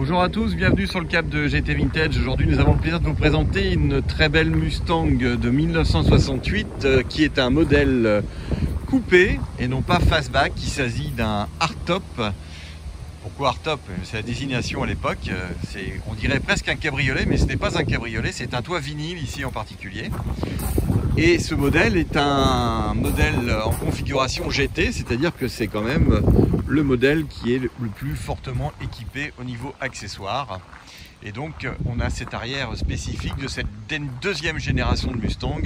Bonjour à tous, bienvenue sur le cap de GT Vintage. Aujourd'hui nous avons le plaisir de vous présenter une très belle Mustang de 1968 qui est un modèle coupé et non pas fastback. Il s'agit d'un hardtop. Pourquoi hardtop? C'est la désignation à l'époque. On dirait presque un cabriolet, mais ce n'est pas un cabriolet, c'est un toit vinyle ici en particulier. Et ce modèle est un modèle en configuration GT, c'est-à-dire que c'est quand même le modèle qui est le plus fortement équipé au niveau accessoires. Et donc on a cette arrière spécifique de cette deuxième génération de Mustang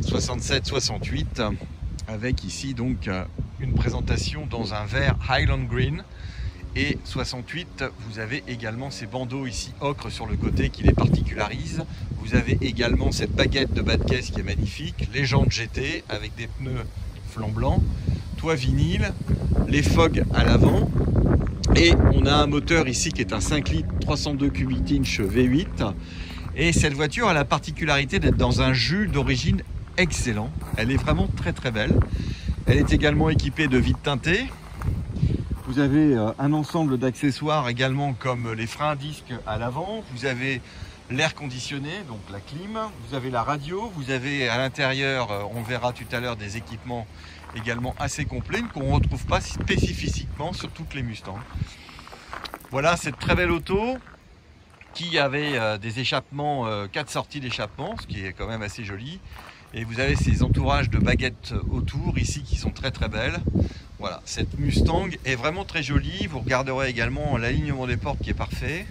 67-68 avec ici donc une présentation dans un vert Highland Green. Et 68, vous avez également ces bandeaux ici ocre sur le côté qui les particularisent. Vous avez également cette baguette de bas de caisse qui est magnifique, les jantes GT avec des pneus flanc blanc, toit vinyle, les fogs à l'avant. Et on a un moteur ici qui est un 5 litres 302 cubic inch V8. Et cette voiture a la particularité d'être dans un jus d'origine excellent. Elle est vraiment très très belle. Elle est également équipée de vitres teintées. Vous avez un ensemble d'accessoires également comme les freins à disque à l'avant. Vous avez l'air conditionné, donc la clim. Vous avez la radio. Vous avez à l'intérieur, on verra tout à l'heure, des équipements également assez complets qu'on ne retrouve pas spécifiquement sur toutes les Mustangs. Voilà cette très belle auto qui avait des échappements, 4 sorties d'échappement, ce qui est quand même assez joli. Et vous avez ces entourages de baguettes autour ici qui sont très très belles. Voilà, cette Mustang est vraiment très jolie. Vous regarderez également l'alignement des portes qui est parfait.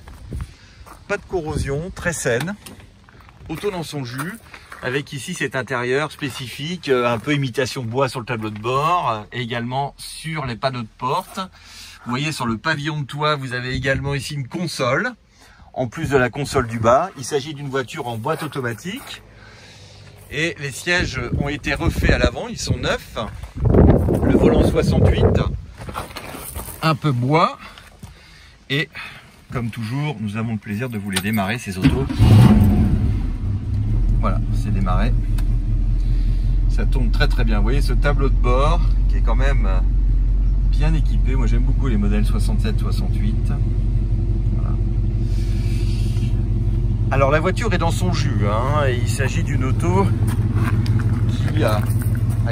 Pas de corrosion, très saine. Auto dans son jus. Avec ici cet intérieur spécifique, un peu imitation bois sur le tableau de bord. Et également sur les panneaux de porte. Vous voyez sur le pavillon de toit, vous avez également ici une console. En plus de la console du bas. Il s'agit d'une voiture en boîte automatique. Et les sièges ont été refaits à l'avant, ils sont neufs. Le volant 68, un peu bois. Et comme toujours, nous avons le plaisir de vous les démarrer, ces autos. Voilà, c'est démarré. Ça tourne très très bien. Vous voyez ce tableau de bord qui est quand même bien équipé. Moi j'aime beaucoup les modèles 67-68. Voilà. Alors la voiture est dans son jus, hein, et il s'agit d'une auto qui a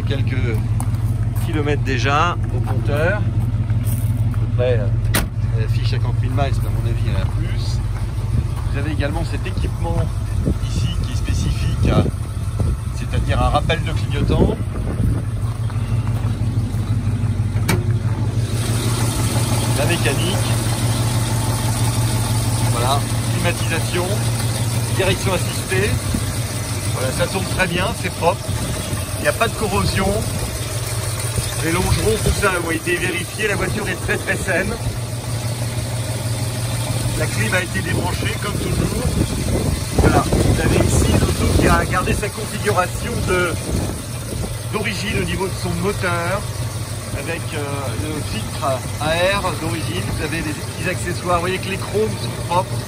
quelques kilomètres déjà au compteur. À peu près, elle affiche 50 000 miles, mais à mon avis elle a plus. Vous avez également cet équipement ici qui est spécifique, c'est-à-dire un rappel de clignotant. La mécanique. Voilà, climatisation. Direction assistée, voilà, ça tourne très bien, c'est propre, il n'y a pas de corrosion, les longerons, tout ça ont été vérifiés, la voiture est très très saine, la clim a été débranchée comme toujours. Voilà, vous avez ici l'auto qui a gardé sa configuration d'origine au niveau de son moteur, avec le filtre à air d'origine. Vous avez des petits accessoires, vous voyez que les chromes sont propres.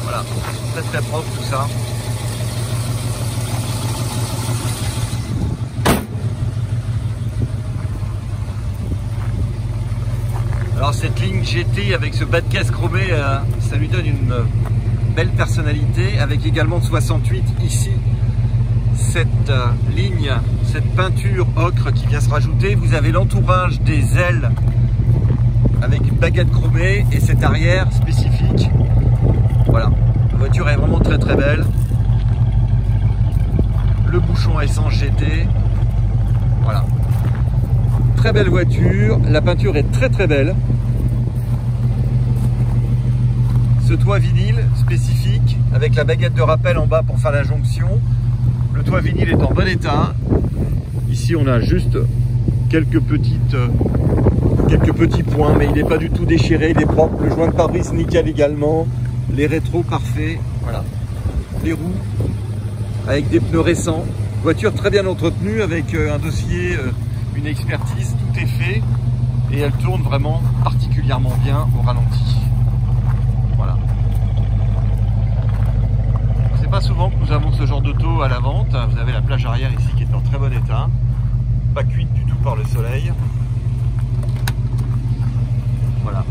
Voilà, très très propre tout ça. Alors cette ligne GT avec ce bas de caisse chromé, ça lui donne une belle personnalité, avec également 68 ici. Cette ligne, cette peinture ocre qui vient se rajouter. Vous avez l'entourage des ailes avec une baguette chromée et cet arrière spécifique. Voilà, la voiture est vraiment très très belle. Le bouchon à essence GT. Voilà. Très belle voiture. La peinture est très très belle. Ce toit vinyle spécifique avec la baguette de rappel en bas pour faire la jonction. Le toit vinyle est en bon état. Ici on a juste quelques petits points, mais il n'est pas du tout déchiré, il est propre. Le joint de pare-brise nickel également. Les rétros parfaits, voilà. Les roues avec des pneus récents. Voiture très bien entretenue avec un dossier, une expertise, tout est fait. Et elle tourne vraiment particulièrement bien au ralenti. Voilà. C'est pas souvent que nous avons ce genre d'auto à la vente. Vous avez la plage arrière ici qui est en très bon état. Pas cuite du tout par le soleil. Voilà.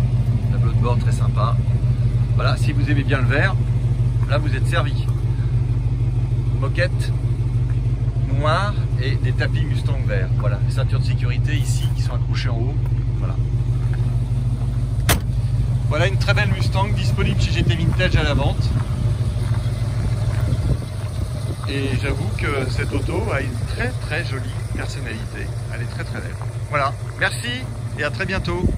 Tableau de bord très sympa. Voilà, si vous aimez bien le vert, là vous êtes servi. Moquette noire et des tapis Mustang verts. Voilà, les ceintures de sécurité ici qui sont accrochées en haut. Voilà. Voilà une très belle Mustang disponible chez GT Vintage à la vente. Et j'avoue que cette auto a une très jolie personnalité. Elle est très belle. Voilà, merci et à très bientôt.